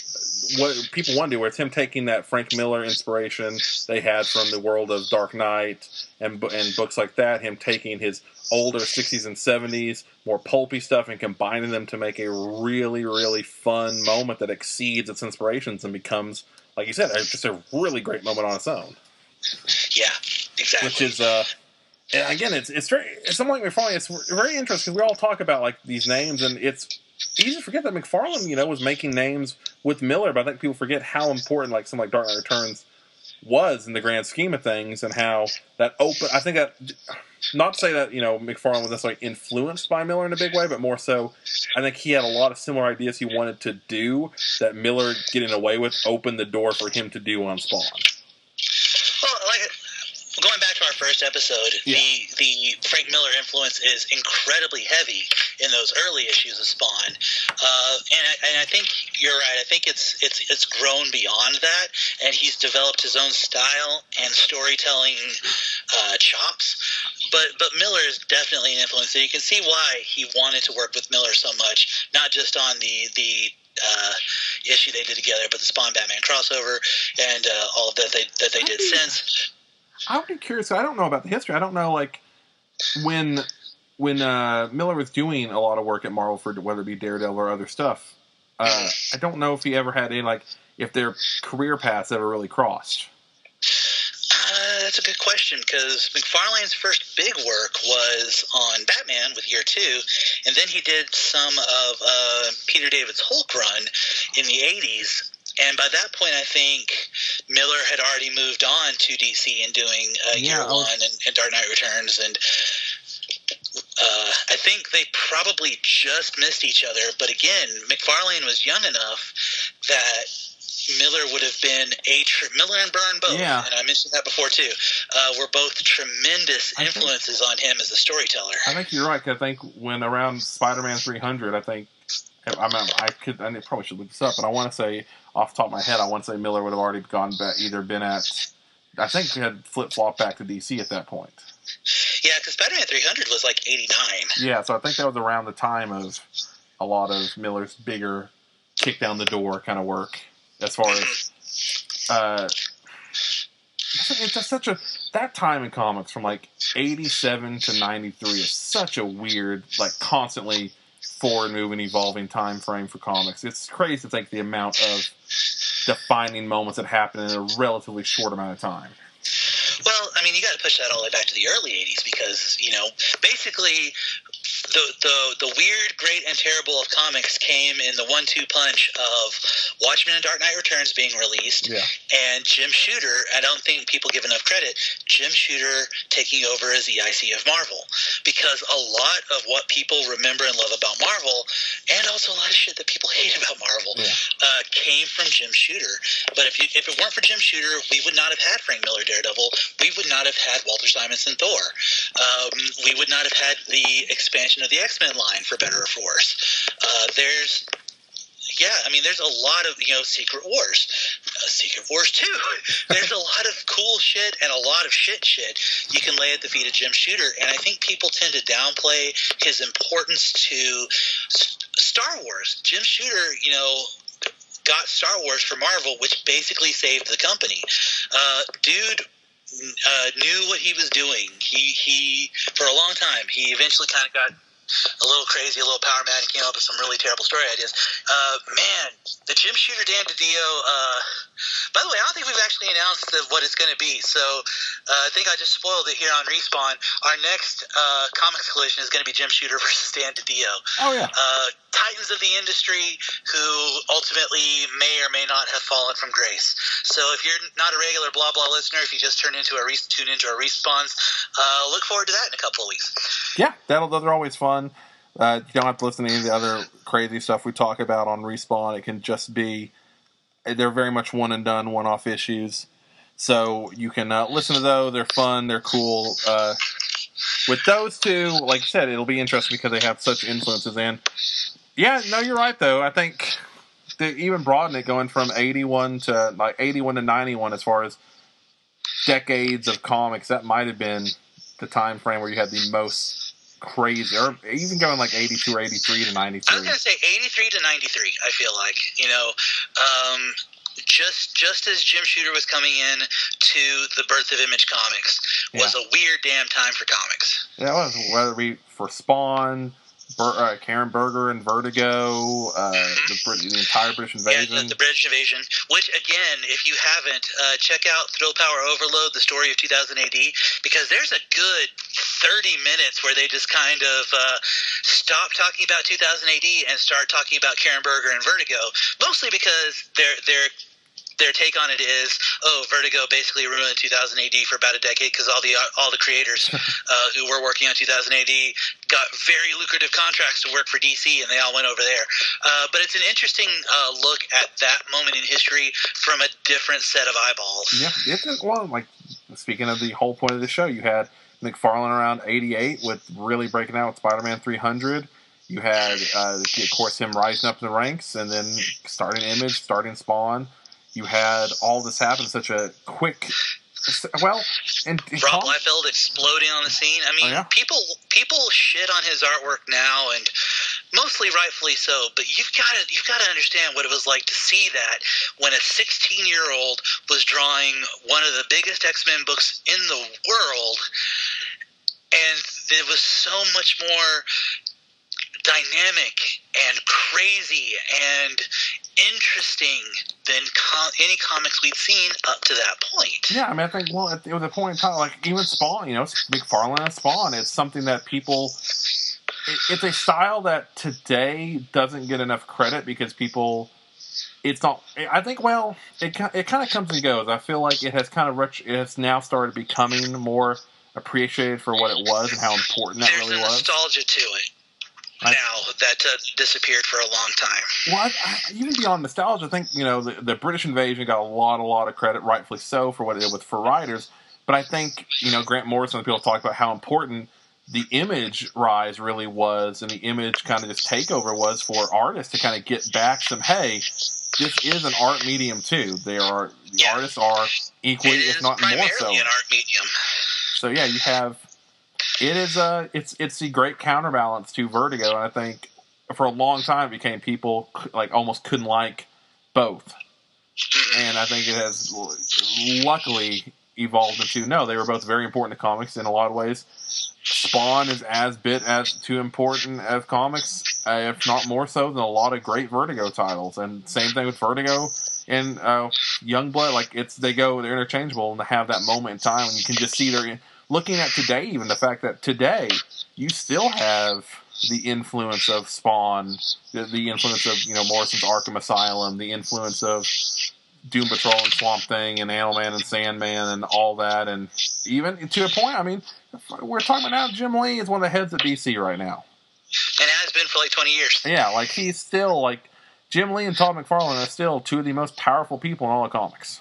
what people want to do, where it's him taking that Frank Miller inspiration they had from the world of Dark Knight and books like that, him taking his older 60s and 70s, more pulpy stuff, and combining them to make a really, really fun moment that exceeds its inspirations and becomes, like you said, just a really great moment on its own. Yeah, exactly. Which is And again, it's something like McFarlane. It's very interesting because we all talk about like these names, and it's easy to forget that McFarlane, was making names with Miller. But I think people forget how important like something like Dark Knight Returns was in the grand scheme of things, and how that open. I think that, not to say that McFarlane was necessarily influenced by Miller in a big way, but more so, I think he had a lot of similar ideas he wanted to do that Miller getting away with opened the door for him to do on Spawn. Well, like going back to our first episode, the Frank Miller influence is incredibly heavy in those early issues of Spawn, and I think you're right. I think it's grown beyond that, and he's developed his own style and storytelling chops. But Miller is definitely an influence, and you can see why he wanted to work with Miller so much, not just on the issue they did together, but the Spawn Batman crossover and all of that they did since. I would be curious. I don't know about the history. I don't know, like, when Miller was doing a lot of work at Marvel for whether it be Daredevil or other stuff, I don't know if he ever had any, like, if their career paths ever really crossed. That's a good question, because McFarlane's first big work was on Batman with Year 2, and then he did some of Peter David's Hulk run in the 80s. And by that point, I think Miller had already moved on to DC and doing Year 1 and Dark Knight Returns. And I think they probably just missed each other. But again, McFarlane was young enough that Miller would have been Miller and Byrne both, and I mentioned that before too, were both tremendous influences on him as a storyteller. I think you're right. I think when around Spider-Man 300, I probably should look this up, but I want to say, off the top of my head, I want to say Miller would have already been at, I think he had flip-flopped back to DC at that point. Yeah, because Spider-Man 300 was like 89. Yeah, so I think that was around the time of a lot of Miller's bigger kick down the door kind of work, as far as, it's just such that time in comics from like 87 to 93 is such a weird, like constantly forward moving, evolving time frame for comics. It's crazy to think the amount of defining moments that happen in a relatively short amount of time. Well, I mean, you got to push that all the way back to the early 80s because, basically the weird, great, and terrible of comics came in the 1-2 punch of Watchmen and Dark Knight Returns being released, and Jim Shooter. I don't think people give enough credit. Jim Shooter taking over as the IC of Marvel, because a lot of what people remember and love about Marvel, and also a lot of shit that people hate about Marvel, came from Jim Shooter. But if it weren't for Jim Shooter, we would not have had Frank Miller Daredevil. We would not have had Walter Simonson Thor. We would not have had the expansion of the X-Men line, for better or for worse. There's a lot of, Secret Wars 2. There's a lot of cool shit and a lot of shit you can lay at the feet of Jim Shooter, and I think people tend to downplay his importance to Star Wars. Jim Shooter, got Star Wars for Marvel, which basically saved the company. Dude knew what he was doing. He for a long time, he eventually kind of got a little crazy, a little power mad, and came up with some really terrible story ideas. Man, the Jim Shooter Dan DiDio, by the way, I don't think we've actually announced what it's going to be, so I think I just spoiled it here on Respawn. Our next Comics Collision is going to be Jim Shooter versus Dan DiDio. Oh, yeah. Titans of the industry who ultimately may or may not have fallen from grace. So if you're not a regular blah blah listener, if you just tune into our Respawns, look forward to that in a couple of weeks. Yeah, those are always fun. You don't have to listen to any of the other crazy stuff we talk about on Respawn. It can just be, they're very much one and done, one-off issues. So you can listen to those. They're fun. They're cool. With those two, like you said, it'll be interesting because they have such influences. And yeah, no, you're right though. I think they even broaden it, going from 81 to 91 as far as decades of comics. That might have been the time frame where you had the most crazy, or even going like 82 or 83 to 93. I was going to say 83 to 93, I feel like. Just as Jim Shooter was coming in to the birth of Image Comics was a weird damn time for comics. Yeah, it was, whether it be for Spawn, Karen Berger and Vertigo, the entire British Invasion. Yeah, the British Invasion, which, again, if you haven't, check out Thrill Power Overload, the story of 2000 AD, because there's a good 30 minutes where they just kind of stop talking about 2000 AD and start talking about Karen Berger and Vertigo, mostly because their take on it is, Vertigo basically ruined 2000 AD for about a decade because all the creators who were working on 2000 AD got very lucrative contracts to work for DC, and they all went over there. But it's an interesting look at that moment in history from a different set of eyeballs. Yeah, like, speaking of the whole point of the show, you had Mcfarlane around 88 with really breaking out with Spider-Man 300. You had, of course, him rising up in the ranks, and then starting Image, starting Spawn. You had all this happen such a quick, and Rob Liefeld exploding on the scene. I mean, people shit on his artwork now, and mostly rightfully so. But you've got to understand what it was like to see that when a 16-year-old was drawing one of the biggest X-Men books in the world, and it was so much more dynamic and crazy and interesting than any comics we'd seen up to that point. Yeah, I mean, I think, it was a point in time, like, even Spawn, McFarlane and Spawn, it's something that people, it's a style that today doesn't get enough credit because people, it's not, I think, it kind of comes and goes. I feel like it has it has now started becoming more appreciated for what it was and how important that really was. There's a nostalgia to it. Now that disappeared for a long time. Well, even beyond nostalgia, I think the British Invasion got a lot of credit, rightfully so, for what it did for writers. But I think Grant Morrison and people talk about how important the Image rise really was, and the Image kind of just takeover was for artists to kind of get back some. Hey, this is an art medium too. Artists are equally, if not more so, an art medium. So yeah, you have. It is it's the great counterbalance to Vertigo, and I think for a long time it became people like almost couldn't like both, and I think it has luckily evolved into they were both very important to comics in a lot of ways. Spawn is as too important as comics, if not more so than a lot of great Vertigo titles, and same thing with Vertigo and Youngblood. Like they're interchangeable, and to have that moment in time when you can just see they're. Looking at today, even the fact that today you still have the influence of Spawn, the influence of Morrison's Arkham Asylum, the influence of Doom Patrol and Swamp Thing and Animal-Man and Sandman and all that, and even to a point, I mean, we're talking about now Jim Lee is one of the heads of DC right now, and has been for like 20 years. Yeah, like he's still Jim Lee and Todd McFarlane are still two of the most powerful people in all of comics.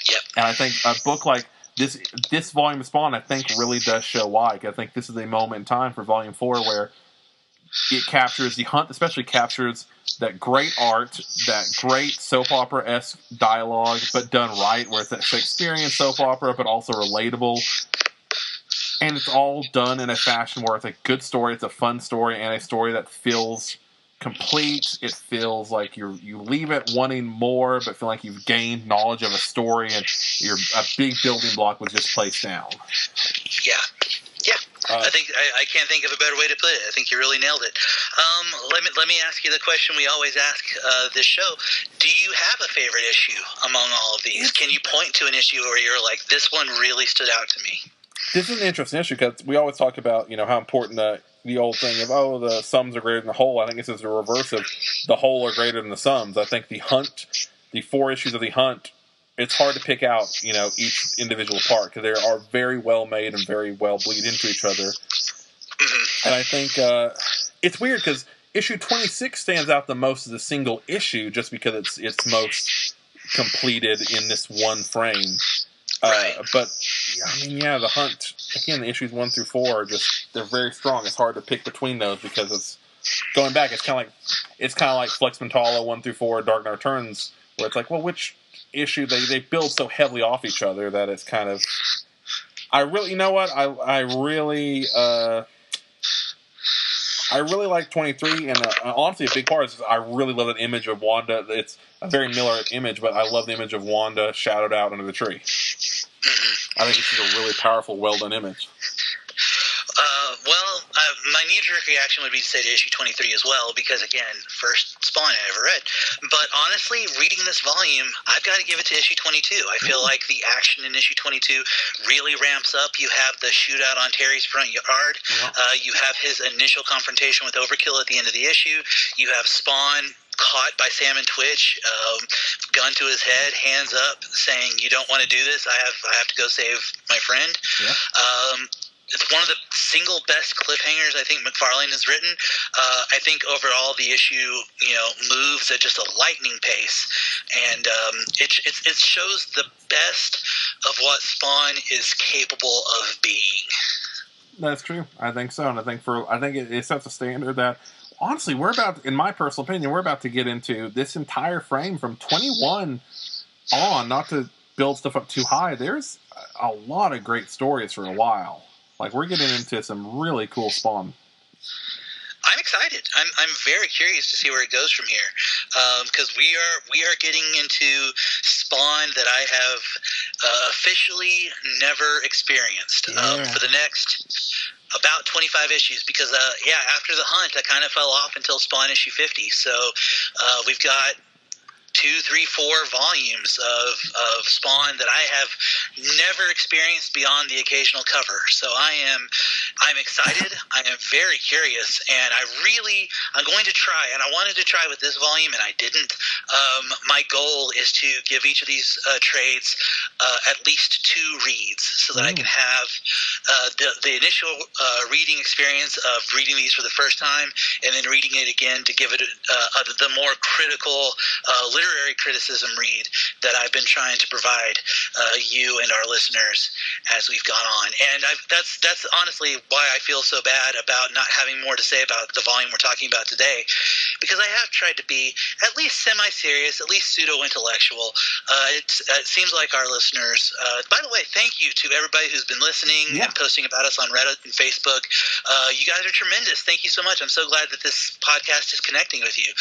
Yep, and I think a book like. This volume of Spawn, I think, really does show why. I think this is a moment in time for Volume 4 where it captures the hunt, especially captures that great art, that great soap opera-esque dialogue, but done right, where it's that Shakespearean soap opera, but also relatable. And it's all done in a fashion where it's a good story, it's a fun story, and a story that feels complete. It feels like you leave it wanting more, but feel like you've gained knowledge of a story, and a big building block was just placed down. Yeah. I think I can't think of a better way to put it. I think you really nailed it. Let me ask you the question we always ask this show. Do you have a favorite issue among all of these? Can you point to an issue where you're like, this one really stood out to me? This is an interesting issue because we always talk about how important the old thing of the sums are greater than the whole. I think this is the reverse of the whole are greater than the sums. I think the 4 issues of the Hunt, it's hard to pick out each individual part because they are very well made and very well bleed into each other. And I think it's weird because issue 26 stands out the most as a single issue just because it's most completed in this one frame. But I mean, the Hunt again. The issues 1 through 4 are they're very strong. It's hard to pick between those because it's going back. It's kind of like Flex Mentala 1 through 4, Dark Knight Returns, where it's like, well, which issue they build so heavily off each other that it's kind of. I really like 23, and honestly, a big part is I really love that image of Wanda. It's a very Miller image, but I love the image of Wanda shadowed out under the tree. I think it's a really powerful, well-done image. my knee-jerk reaction would be to say to issue 23 as well, because, again, first Spawn I ever read. But honestly, reading this volume, I've got to give it to issue 22. I feel like the action in issue 22 really ramps up. You have the shootout on Terry's front yard. You have his initial confrontation with Overkill at the end of the issue. You have Spawn caught by Sam and Twitch, gun to his head, hands up, saying, "You don't want to do this. I have to go save my friend." Yeah. It's one of the single best cliffhangers I think Mcfarlane has written. I think overall the issue, moves at just a lightning pace, and it shows the best of what Spawn is capable of being. That's true. I think so, and I think it sets a standard that, honestly, in my personal opinion, we're about to get into this entire frame from 21 on. Not to build stuff up too high, there's a lot of great stories for a while. Like, we're getting into some really cool Spawn. I'm excited. I'm very curious to see where it goes from here, because we are getting into Spawn that I have officially never experienced for the next about 25 issues. Because after the Hunt, I kind of fell off until Spawn issue 50. So we've got 2, 3, 4 volumes of Spawn that I have never experienced beyond the occasional cover. So I'm excited. I am very curious, and I'm going to try, and I wanted to try with this volume, and I didn't. My goal is to give each of these trades at least 2 reads, so that I can have the initial reading experience of reading these for the first time, and then reading it again to give it the more critical literary criticism read that I've been trying to provide you and our listeners as we've gone on. And that's honestly why I feel so bad about not having more to say about the volume we're talking about today, because I have tried to be at least semi-serious, at least pseudo-intellectual. It seems like our listeners, by the way, thank you to everybody who's been listening and posting about us on Reddit and Facebook. You guys are tremendous. Thank you so much. I'm so glad that this podcast is connecting with you.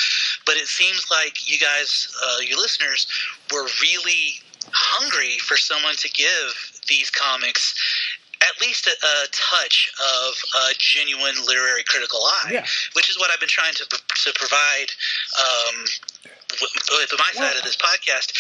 But it seems like you guys, your listeners, were really hungry for someone to give these comics at least a touch of a genuine literary critical eye, which is what I've been trying to provide with my side of this podcast.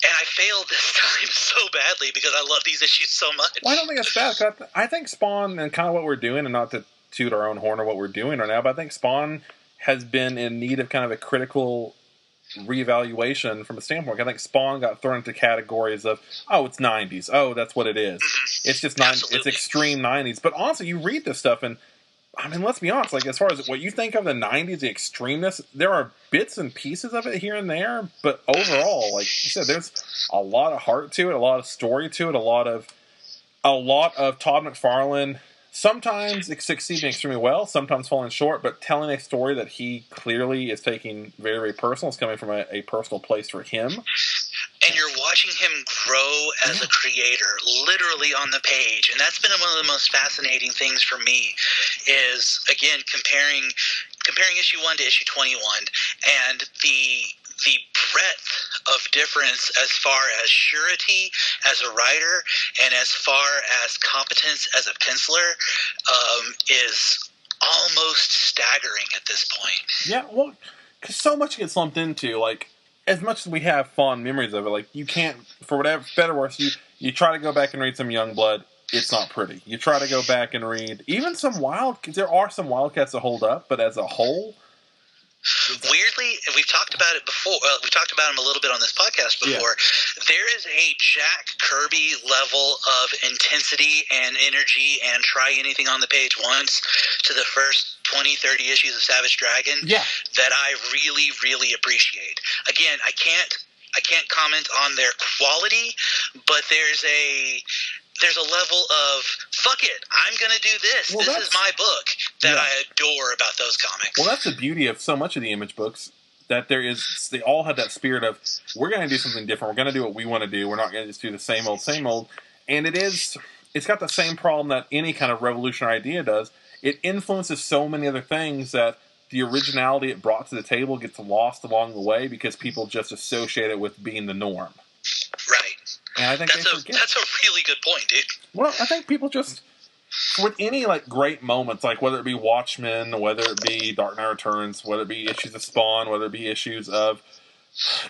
And I failed this time so badly because I love these issues so much. Well, I don't think it's bad. I think Spawn and kind of what we're doing, and not to toot our own horn or what we're doing right now, but I think Spawn has been in need of kind of a critical reevaluation from a standpoint. I think Spawn got thrown into categories of, it's 90s. Oh, that's what it is. It's just it's extreme 90s. But honestly, you read this stuff, and I mean, let's be honest. Like, as far as what you think of the 90s, the extremeness, there are bits and pieces of it here and there. But overall, like you said, there's a lot of heart to it, a lot of story to it, a lot of Todd McFarlane. Sometimes succeeding extremely well, sometimes falling short, but telling a story that he clearly is taking very, very personal. It's coming from a personal place for him. And you're watching him grow as a creator, literally on the page. And that's been one of the most fascinating things for me is, again, comparing issue 1 to issue 21 and the breadth of difference as far as surety as a writer and as far as competence as a penciler is almost staggering at this point. Yeah, well, because so much gets lumped into, like, as much as we have fond memories of it, like, you can't, for whatever, better or worse, you try to go back and read some Youngblood, it's not pretty. You try to go back and read even some there are some Wildcats that hold up, but as a whole, weirdly, we've talked about it before. We've talked about him a little bit on this podcast before. Yeah. There is a Jack Kirby level of intensity and energy and try anything on the page once to the first 20, 30 issues of Savage Dragon that I really, really appreciate. Again, I can't comment on their quality, but there's a level of, fuck it, I'm going to do this. Well, this is my book that I adore about those comics. Well, that's the beauty of so much of the Image books, that they all have that spirit of, we're going to do something different. We're going to do what we want to do. We're not going to just do the same old. And it's got the same problem that any kind of revolutionary idea does. It influences so many other things that the originality it brought to the table gets lost along the way because people just associate it with being the norm. Right. And I think that's a really good point, dude. Well, I think people just, with any like great moments, like whether it be Watchmen, whether it be Dark Knight Returns, whether it be issues of Spawn, whether it be issues of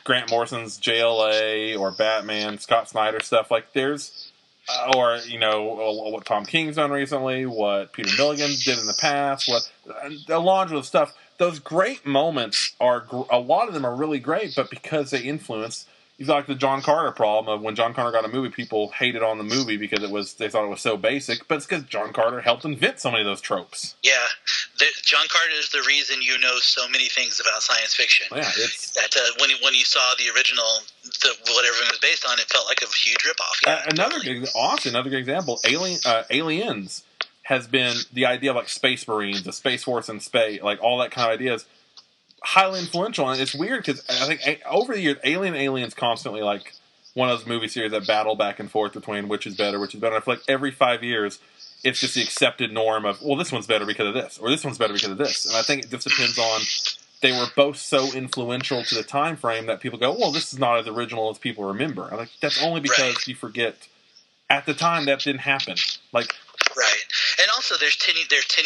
Grant Morrison's JLA or Batman, Scott Snyder stuff, like there's, or what Tom King's done recently, what Peter Milligan did in the past, what a laundry of stuff. Those great moments are a lot of them are really great, but because they influence. You've got like the John Carter problem of when John Carter got a movie, people hated on the movie because they thought it was so basic, but it's because John Carter helped invent so many of those tropes. Yeah, John Carter is the reason you know so many things about science fiction. Yeah, it's that when you saw the original, whatever it was based on, it felt like a huge ripoff. Yeah, another good example, Aliens has been the idea of like Space Marines, the Space Force in space, like all that kind of ideas. Highly influential, and it's weird because I think over the years, Aliens constantly like one of those movie series that battle back and forth between which is better. I feel like every 5 years, it's just the accepted norm of, well, this one's better because of this, or this one's better because of this. And I think it just depends on, they were both so influential to the time frame that people go, well, this is not as original as people remember. I'm like, that's only because you forget at the time that didn't happen. Like, right, and also there's 10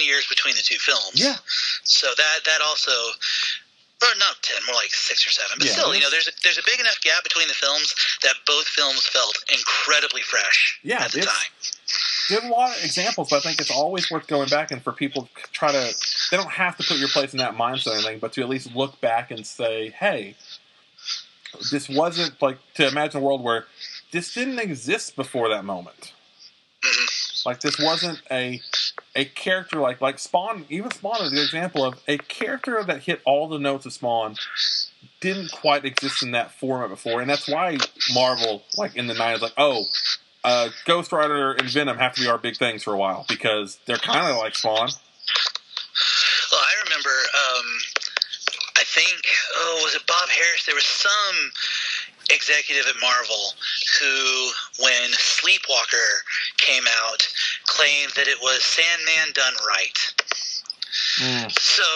years between the two films. Yeah, so that also. Or not 10, more like 6 or 7. But still, there's a big enough gap between the films that both films felt incredibly fresh at the time. There's a lot of examples, but I think it's always worth going back and for people to they don't have to put your place in that mindset or anything, but to at least look back and say, hey, this wasn't like, to imagine a world where this didn't exist before that moment. Mm-hmm. Like this wasn't a character like Spawn. Even Spawn is a good example of a character that hit all the notes of Spawn didn't quite exist in that format before, and that's why Marvel, like in the 90s, like Ghost Rider and Venom have to be our big things for a while because they're kind of like Spawn. Well, I remember, I think, was it Bob Harris? There was some executive at Marvel who, when Sleepwalker came out, claimed that it was Sandman done right. So,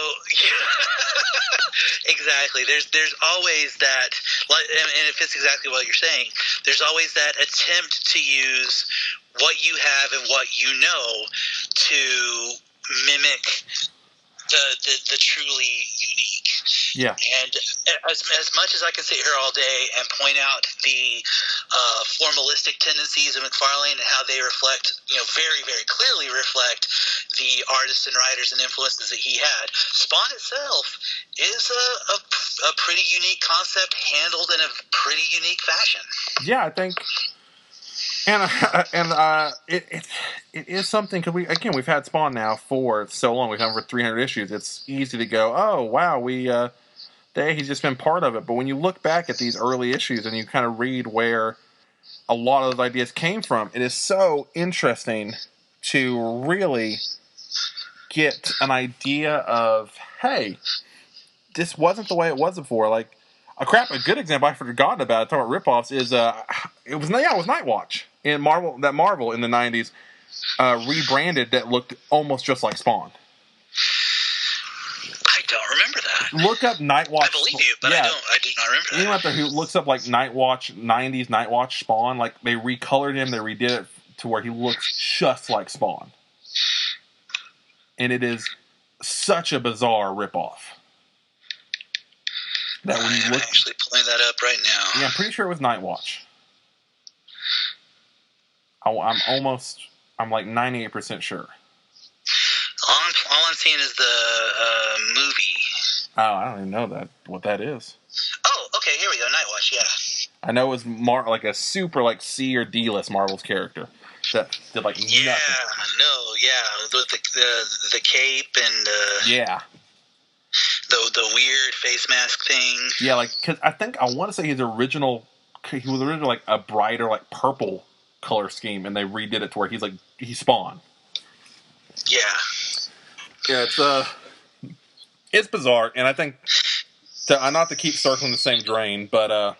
exactly. There's always that, and it fits exactly what you're saying. There's always that attempt to use what you have and what you know to mimic the truly unique. Yeah. And as much as I can sit here all day and point out the formalistic tendencies of Mcfarlane and how they reflect, very, very clearly reflect the artists and writers and influences that he had, Spawn itself is a pretty unique concept handled in a pretty unique fashion. Yeah, I think... And it is something, because we've had Spawn now for so long. We've had him for 300 issues. It's easy to go, oh wow, he's just been part of it. But when you look back at these early issues and you kind of read where a lot of those ideas came from, it is so interesting to really get an idea of, hey, this wasn't the way it was before. Like a good example I forgotten about, talking about ripoffs, is it was Nightwatch in Marvel. That Marvel in the 90s rebranded that looked almost just like Spawn. I don't remember that. Look up Nightwatch. I believe you, but I do not remember that. Anyone out there who looks up like Nightwatch 90s Nightwatch Spawn, like they recolored him, they redid it to where he looks just like Spawn, and it is such a bizarre ripoff. That when you look, actually pulling that up right now. Yeah, I'm pretty sure it was Nightwatch. I'm like 98% sure. All I'm seeing is the movie. Oh, I don't even know what that is. Oh, okay, here we go. Nightwatch, yeah. I know it was like a super like C or D list Marvel's character that did like nothing. With the cape and yeah. The weird face mask thing. Yeah, like, cause I want to say he was originally like a brighter like purple color scheme, and they redid it to where he's Spawn. Yeah. Yeah, it's bizarre, and I think not to keep circling the same drain, but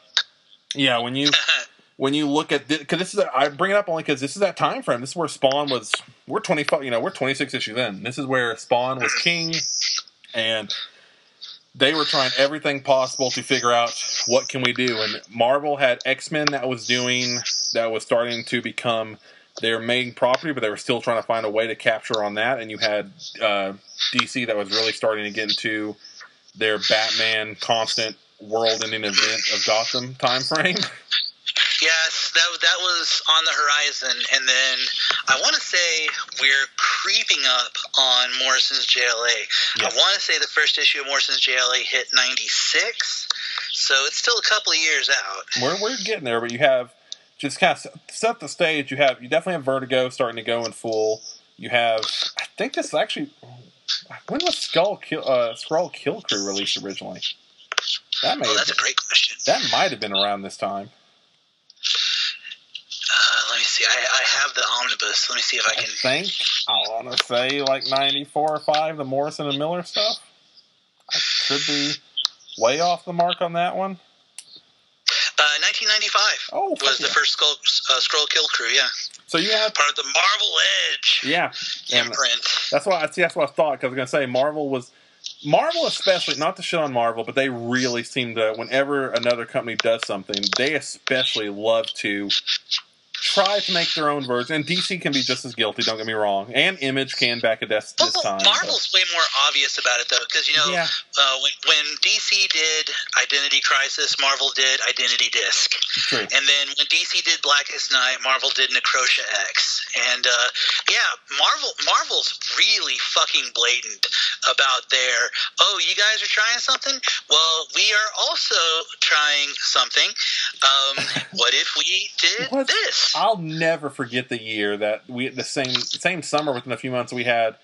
yeah, when you look at because I bring it up only because this is that time frame. This is where Spawn was. We're 25. We're 26 issues in. This is where Spawn was king, and they were trying everything possible to figure out what can we do. And Marvel had X-Men that was starting to become they were making property, but they were still trying to find a way to capture on that. And you had DC that was really starting to get into their Batman constant world-ending event of Gotham time frame. Yes, that was on the horizon, and then I want to say we're creeping up on Morrison's JLA. Yes. I want to say the first issue of Morrison's JLA hit 96, so it's still a couple of years out. We're getting there, but you have, just kind of set the stage, you definitely have Vertigo starting to go in full. You have, I think this is actually, when was Skrull Kill Crew released originally? That's a great question. That might have been around this time. Let me see. I have the omnibus. Let me see if I can. I want to say like 94 or 5, the Morrison and Miller stuff. I could be way off the mark on that one. 1995 was the first Skrull Kill Crew, yeah. So you had part of the Marvel Edge imprint. That's what I thought, because I was going to say Marvel especially, not to shit on Marvel, but they really seem to, whenever another company does something, they especially love to try to make their own version. And DC can be just as guilty, don't get me wrong. And Image can back at this time. Marvel's way more obvious about it, though, because, when DC did Identity Crisis, Marvel did Identity Disc. True. And then when DC did Blackest Night, Marvel did Necrotia X. And, Marvel's really fucking blatant about you guys are trying something? Well, we are also trying something. What if we did this? I'll never forget the year that the same summer, within a few months, we had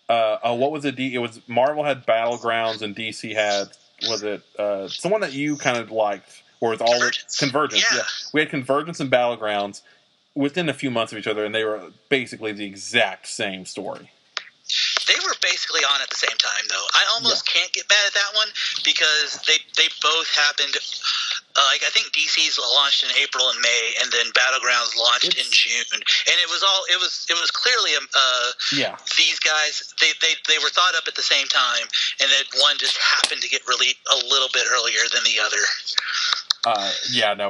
what was it? It was Marvel had Battlegrounds and DC had, was it someone that you kind of liked, or it's all Convergence? Yeah, we had Convergence and Battlegrounds within a few months of each other, and they were basically the exact same story. They were basically on at the same time, though. I almost can't get mad at that one because they both happened. I think DC's launched in April and May, and then Battlegrounds launched in June, and it was clearly these guys they were thought up at the same time, and then one just happened to get released a little bit earlier than the other.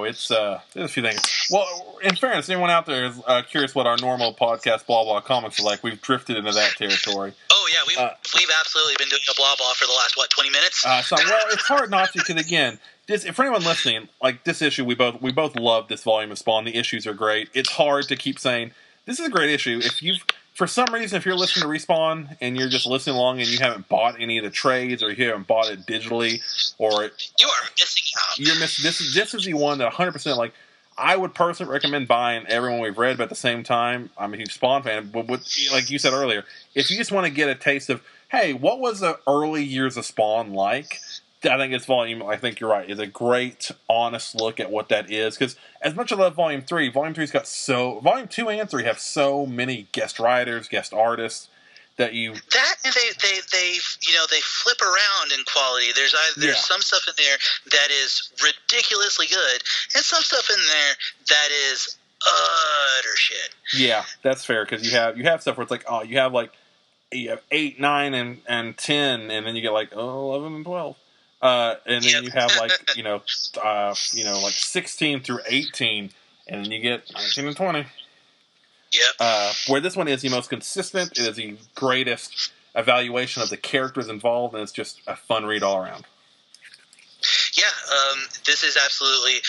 It's there's a few things. Well, in fairness, anyone out there is curious what our normal podcast, Blah Blah Comics, are like, we've drifted into that territory. Oh yeah, we've absolutely been doing a blah blah for the last 20 minutes. It's hard not to, because again, for anyone listening, like this issue, we both love this volume of Spawn. The issues are great. It's hard to keep saying this is a great issue if for some reason, if you're listening to Respawn and you're just listening along and you haven't bought any of the trades, or you haven't bought it digitally, or you are missing out. You're missing. This is the one that 100%. Like, I would personally recommend buying everyone we've read, but at the same time, I'm a huge Spawn fan. But like you said earlier, if you just want to get a taste of, hey, what was the early years of Spawn like? I think this volume, I think you're right, is a great, honest look at what that is. Because as much as I love Volume 3, Volume 3's got Volume 2 and 3 have so many guest writers, guest artists, that you... That, and they flip around in quality. There's some stuff in there that is ridiculously good, and some stuff in there that is utter shit. Yeah, that's fair, because you have stuff where it's like, you have 8, 9, and 10, and then you get 11 and 12. And then you have 16 through 18, and then you get 19 and 20. Yep. Where this one is the most consistent, it is the greatest evaluation of the characters involved, and it's just a fun read all around. Yeah, this is absolutely.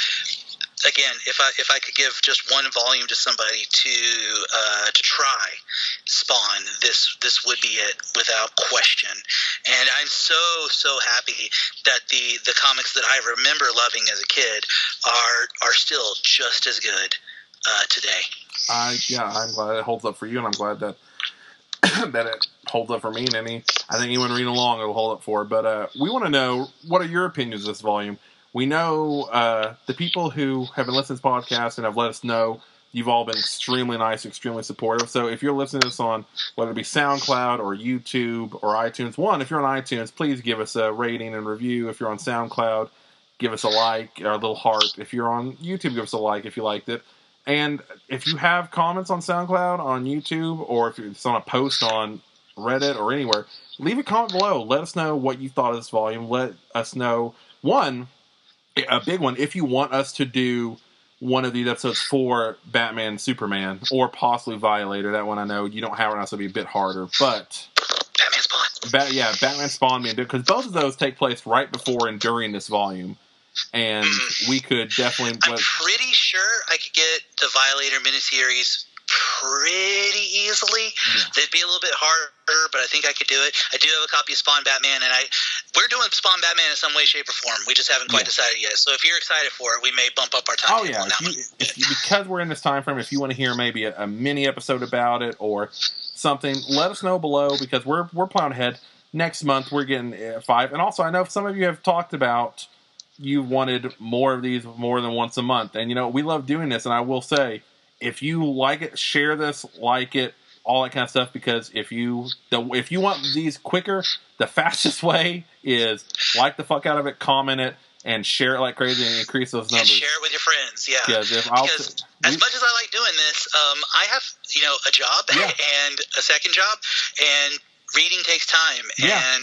Again, if I could give just one volume to somebody to try Spawn, this would be it without question. And I'm so happy that the comics that I remember loving as a kid are still just as good today. I'm glad it holds up for you, and I'm glad that that it holds up for me. And I think anyone reading along it'll hold up for. But we want to know, what are your opinions of this volume? We know the people who have been listening to this podcast and have let us know, you've all been extremely nice, extremely supportive. So if you're listening to this on, whether it be SoundCloud or YouTube or iTunes, if you're on iTunes, please give us a rating and review. If you're on SoundCloud, give us a like or a little heart. If you're on YouTube, give us a like if you liked it. And if you have comments on SoundCloud, on YouTube, or if it's on a post on Reddit or anywhere, leave a comment below. Let us know what you thought of this volume. Let us know, a big one, if you want us to do one of these episodes for Batman, Superman, or possibly Violator. That one I know you don't have it now, so it'll be a bit harder. But Batman Spawn. Batman Spawn being because both of those take place right before and during this volume, and we could definitely. I'm pretty sure I could get the Violator miniseries pretty easily. Yeah. They'd be a little bit harder, but I think I could do it. I do have a copy of Spawn Batman, and we're doing Spawn Batman in some way, shape, or form. We just haven't quite decided yet. So if you're excited for it, we may bump up our time. Oh yeah, because we're in this time frame. If you want to hear maybe a mini episode about it or something, let us know below because we're plowing ahead. Next month we're getting 5, and also I know some of you have talked about you wanted more of these more than once a month, and we love doing this. And I will say, if you like it, share this, like it, all that kind of stuff. Because if you want these quicker, the fastest way is like the fuck out of it, comment it, and share it like crazy, and increase those numbers. And share it with your friends, yeah. Because as much as I like doing this, I have a job and a second job, and reading takes time. Yeah.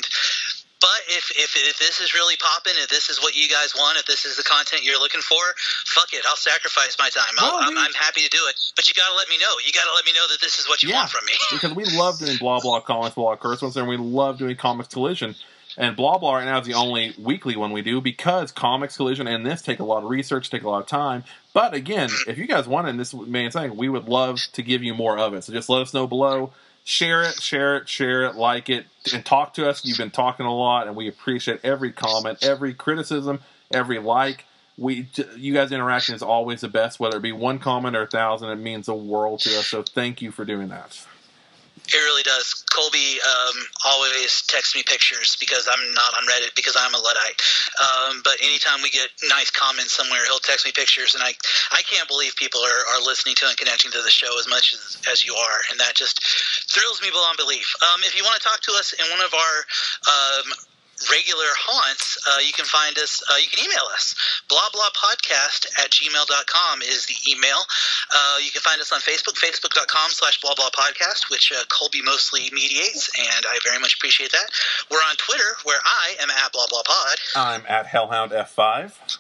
But if this is really popping, if this is what you guys want, if this is the content you're looking for, fuck it, I'll sacrifice my time. I'm happy to do it. But you got to let me know. You got to let me know that this is what you want from me. Because we love doing Blah Blah Comics, Blah Curse Ones, and we love doing Comics Collision. And Blah Blah right now is the only weekly one we do because Comics Collision and this take a lot of research, take a lot of time. But again, if you guys want it, and this main thing, we would love to give you more of it. So just let us know below. Share it, like it, and talk to us. You've been talking a lot, and we appreciate every comment, every criticism, every like. You guys' interaction is always the best, whether it be one comment or 1,000. It means the world to us, so thank you for doing that. It really does. Colby always texts me pictures because I'm not on Reddit because I'm a Luddite. But anytime we get nice comments somewhere, he'll text me pictures, and I can't believe people are listening to and connecting to the show as much as you are, and that just thrills me beyond belief. If you want to talk to us in one of our regular haunts, you can find us, you can email us. blahblahpodcast@gmail.com is the email. You can find us on Facebook, facebook.com/blahblahpodcast, which Colby mostly mediates, and I very much appreciate that. We're on Twitter, where I am at blahblahpod. I'm at hellhoundf5.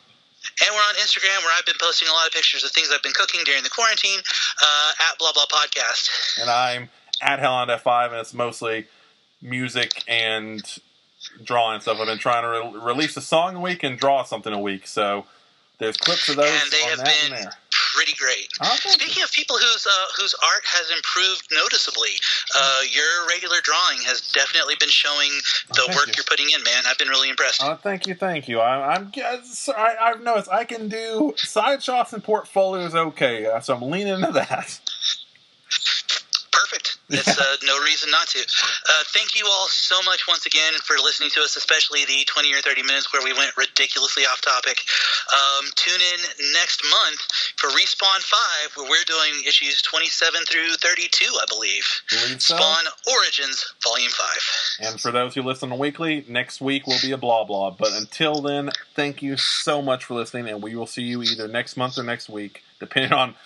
And we're on Instagram, where I've been posting a lot of pictures of things I've been cooking during the quarantine, at blahblahpodcast. And I'm at hellhoundf5, and it's mostly music and drawing stuff. I've been trying to release a song a week and draw something a week, so there's clips of those. And they have been pretty great. Speaking of people whose art has improved noticenoticeably, your regular drawing has definitely been showing the work you're putting in, man. I've been really impressed. Thank you. I've noticed I can do side shots and portfolios okay, so I'm leaning into that. Perfect. It's no reason not to. Thank you all so much once again for listening to us, especially the 20 or 30 minutes where we went ridiculously off topic. Tune in next month for Respawn 5, where we're doing issues 27 through 32, I believe. Spawn Origins, Volume 5. And for those who listen to Weekly, next week will be a blah blah. But until then, thank you so much for listening, and we will see you either next month or next week, depending on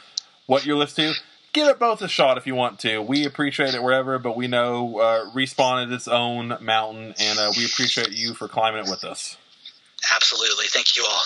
what you're listening to. Give it both a shot if you want to. We appreciate it wherever, but we know Respawn is its own mountain, and we appreciate you for climbing it with us. Absolutely. Thank you all.